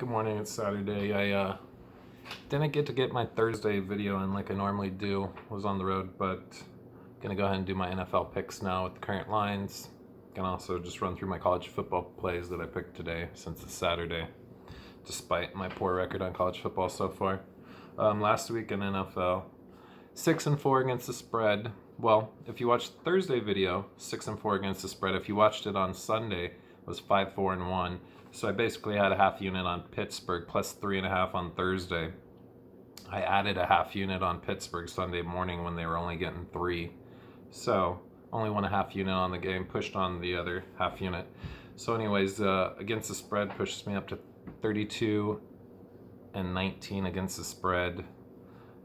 Good morning, it's Saturday. I didn't get my Thursday video in like I normally do. Was on the road, but gonna go ahead and do my NFL picks now with the current lines. Can also just run through my college football plays that I picked today since it's Saturday, despite my poor record on college football so far. Last week in NFL, 6-4 against the spread. Well, if you watched the Thursday video, 6-4 against the spread. If you watched it on Sunday, it was 5-4-1. So I basically had a half unit on Pittsburgh plus 3.5 on Thursday. I added a half unit on Pittsburgh Sunday morning when they were only getting 3. So only won a half unit on the game, pushed on the other half unit. So anyways, against the spread pushes me up to 32-19 against the spread.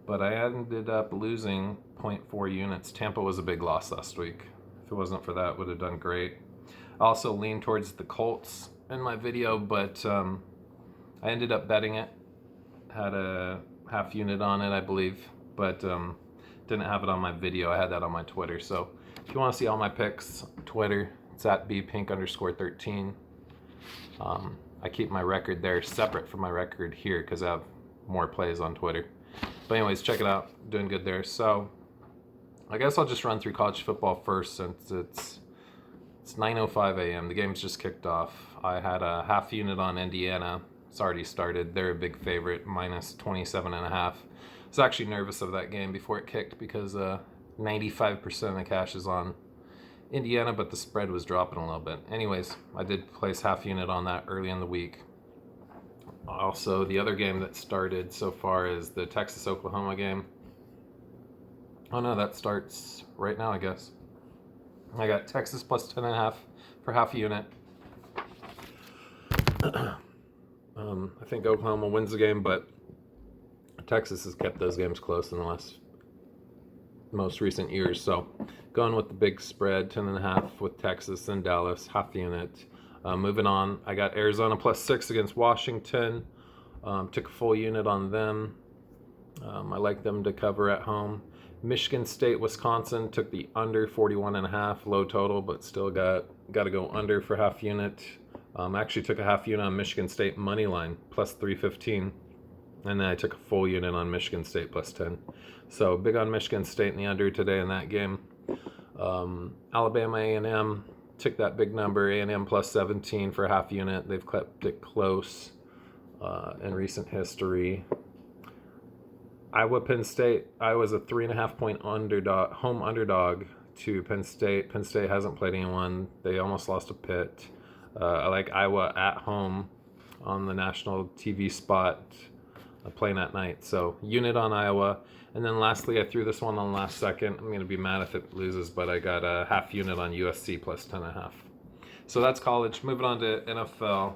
But I ended up losing 0.4 units. Tampa was a big loss last week. If it wasn't for that, would have done great. I also leaned towards the Colts in my video, but I ended up betting it. Had a half unit on it, I believe, but didn't have it on my video. I had that on my Twitter. So if you want to see all my picks, Twitter, it's at bpink_13. I keep my record there separate from my record here because I have more plays on Twitter. But anyways, check it out. Doing good there. So I guess I'll just run through college football first since it's 9:05 a.m. The game's just kicked off. I had a half unit on Indiana. It's already started. They're a big favorite, minus 27.5. I was actually nervous of that game before it kicked because 95% of the cash is on Indiana, but the spread was dropping a little bit. Anyways, I did place half unit on that early in the week. Also, the other game that started so far is the Texas-Oklahoma game. Oh no, that starts right now, I guess. I got Texas plus 10.5 for half a unit. I think Oklahoma wins the game, but Texas has kept those games close in the most recent years. So going with the big spread, 10.5 with Texas and Dallas, half the unit. Moving on, I got Arizona plus 6 against Washington. Took a full unit on them. I like them to cover at home. Michigan State, Wisconsin, took the under 41.5, low total, but still got to go under for half unit. Actually took a half unit on Michigan State money line, plus 315, and then I took a full unit on Michigan State plus 10. So big on Michigan State in the under today in that game. Alabama A&M, took that big number, A&M plus 17 for a half unit. They've kept it close in recent history. Iowa, Penn State. Iowa's a 3.5 point underdog, home underdog to Penn State. Penn State hasn't played anyone. They almost lost to Pitt. I like Iowa at home on the national TV spot, playing at night. So unit on Iowa. And then lastly, I threw this one on last second. I'm going to be mad if it loses, but I got a half unit on USC plus 10.5. So that's college. Moving on to NFL.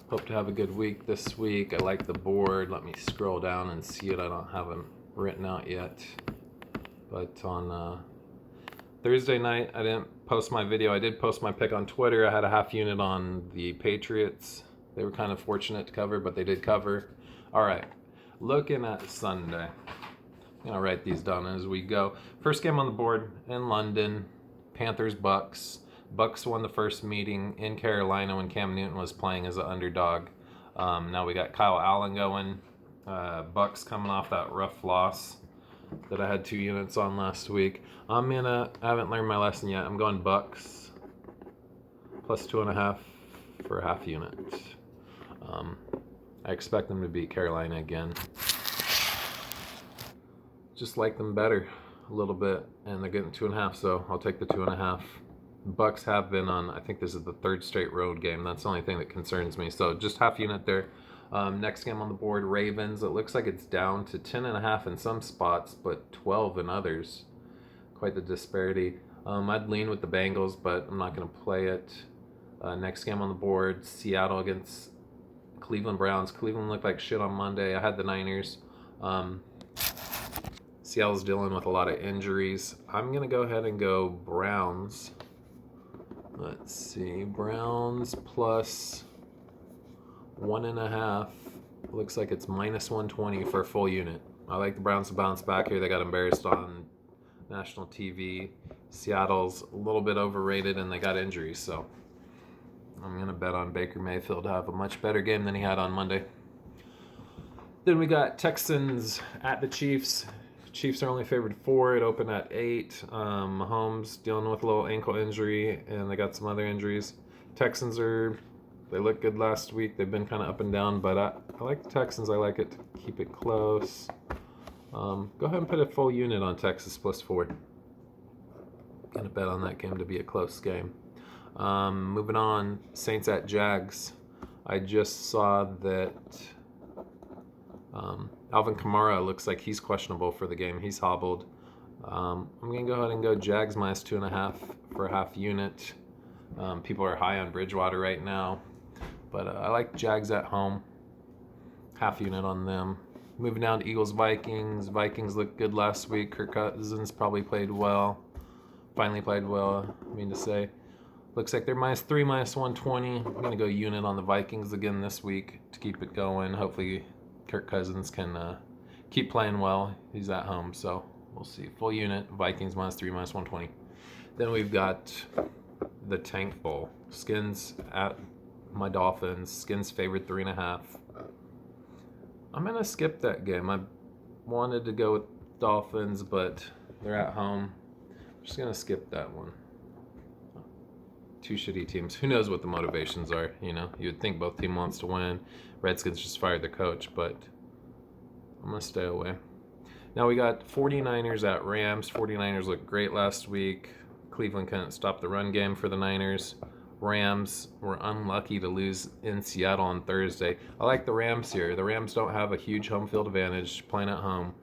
Hope to have a good week this week. I like the board. Let me scroll down and see it. I don't have them written out yet. But on Thursday night, I didn't post my video. I did post my pick on Twitter. I had a half unit on the Patriots. They were kind of fortunate to cover, but they did cover. All right, looking at Sunday. I'm going to write these down as we go. First game on the board in London, Panthers-Bucks. Bucks won the first meeting in Carolina when Cam Newton was playing as an underdog. Now we got Kyle Allen going. Bucks coming off that rough loss that I had 2 units on last week. I haven't learned my lesson yet. I'm going Bucks plus 2.5 for a half unit. I expect them to beat Carolina again. Just like them better a little bit, and they're getting 2.5, so I'll take the 2.5. Bucks have been on, I think this is the 3rd straight road game. That's the only thing that concerns me. So just half unit there. Next game on the board, Ravens. It looks like it's down to 10.5 in some spots, but 12 in others. Quite the disparity. I'd lean with the Bengals, but I'm not going to play it. Next game on the board, Seattle against Cleveland Browns. Cleveland looked like shit on Monday. I had the Niners. Seattle's dealing with a lot of injuries. I'm going to go ahead and go Browns. Let's see, Browns plus 1.5. Looks like it's minus 120 for a full unit. I like the Browns to bounce back here. They got embarrassed on national TV. Seattle's a little bit overrated and they got injuries, so I'm going to bet on Baker Mayfield to have a much better game than he had on Monday. Then we got Texans at the Chiefs. Chiefs are only favored 4. It opened at 8. Mahomes dealing with a little ankle injury, and they got some other injuries. Texans they looked good last week. They've been kind of up and down, but I like the Texans. I like it to keep it close. Go ahead and put a full unit on Texas +4. Gonna bet on that game to be a close game. Moving on, Saints at Jags. I just saw that Alvin Kamara looks like he's questionable for the game. He's hobbled. I'm going to go ahead and go Jags -2.5 for a half unit. People are high on Bridgewater right now, but I like Jags at home. Half unit on them. Moving down to Eagles-Vikings. Vikings looked good last week. Kirk Cousins probably played well. Finally played well, I mean to say. Looks like they're -3, -120. I'm going to go unit on the Vikings again this week to keep it going. Hopefully Kirk Cousins can keep playing well. He's at home, so we'll see. Full unit, Vikings -3, -120. Then we've got the Tank Bowl. Skins at my Dolphins. Skins favored 3.5. I'm going to skip that game. I wanted to go with Dolphins, but they're at home. I'm just going to skip that one. Two shitty teams. Who knows what the motivations are, you know? You would think both teams wants to win. Redskins just fired their coach, but I'm going to stay away. Now we got 49ers at Rams. 49ers looked great last week. Cleveland couldn't stop the run game for the Niners. Rams were unlucky to lose in Seattle on Thursday. I like the Rams here. The Rams don't have a huge home field advantage playing at home.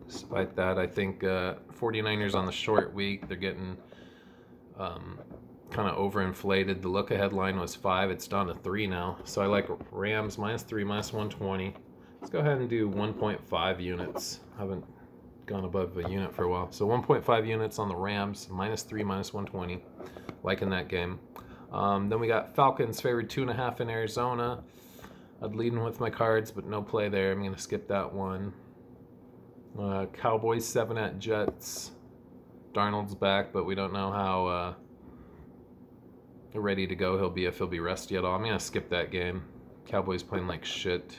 Despite that, I think 49ers on the short week, they're getting kind of overinflated. The look-ahead line was 5. It's down to 3 now. So I like Rams -3, -120. Let's go ahead and do 1.5 units. I haven't gone above a unit for a while. So 1.5 units on the Rams, -3, -120. Liking that game. Then we got Falcons favored 2.5 in Arizona. I'd lead in with my cards, but no play there. I'm going to skip that one. Cowboys 7 at Jets. Darnold's back, but we don't know how ready to go he'll be, if he'll be rusty at all. I'm going to skip that game. Cowboys playing like shit,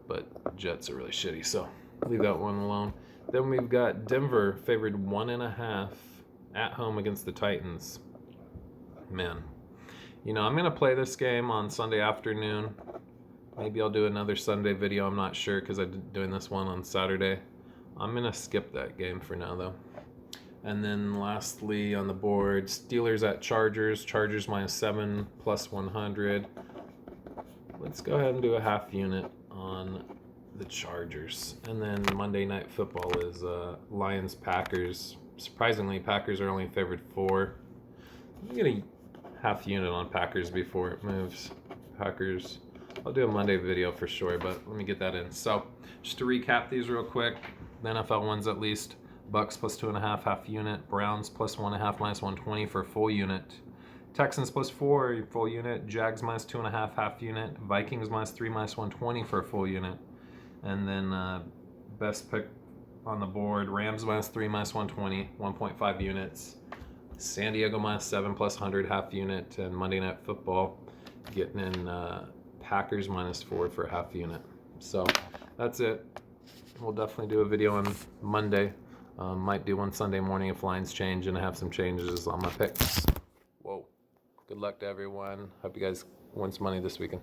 but Jets are really shitty, so leave that one alone. Then we've got Denver favored 1.5 at home against the Titans. Man, you know, I'm going to play this game on Sunday afternoon. Maybe I'll do another Sunday video. I'm not sure because I'm doing this one on Saturday. I'm going to skip that game for now, though. And then lastly on the board, Steelers at Chargers. Chargers -7, +100. Let's go ahead and do a half unit on the Chargers. And then Monday Night Football is Lions-Packers. Surprisingly, Packers are only favored 4. I'm going to half unit on Packers before it moves. Packers. I'll do a Monday video for sure, but let me get that in. So, just to recap these real quick, the NFL ones at least. Bucks +2.5, half unit. Browns +1.5, -120 for a full unit. Texans +4, full unit. Jags -2.5, half unit. Vikings -3, -120 for a full unit. And then best pick on the board, Rams -3, -120, 1.5 units. San Diego -7, +100, half unit. And Monday Night Football getting in Packers -4 for a half unit. So that's it. We'll definitely do a video on Monday. Might do one Sunday morning if lines change and I have some changes on my picks. Whoa. Good luck to everyone. Hope you guys win some money this weekend.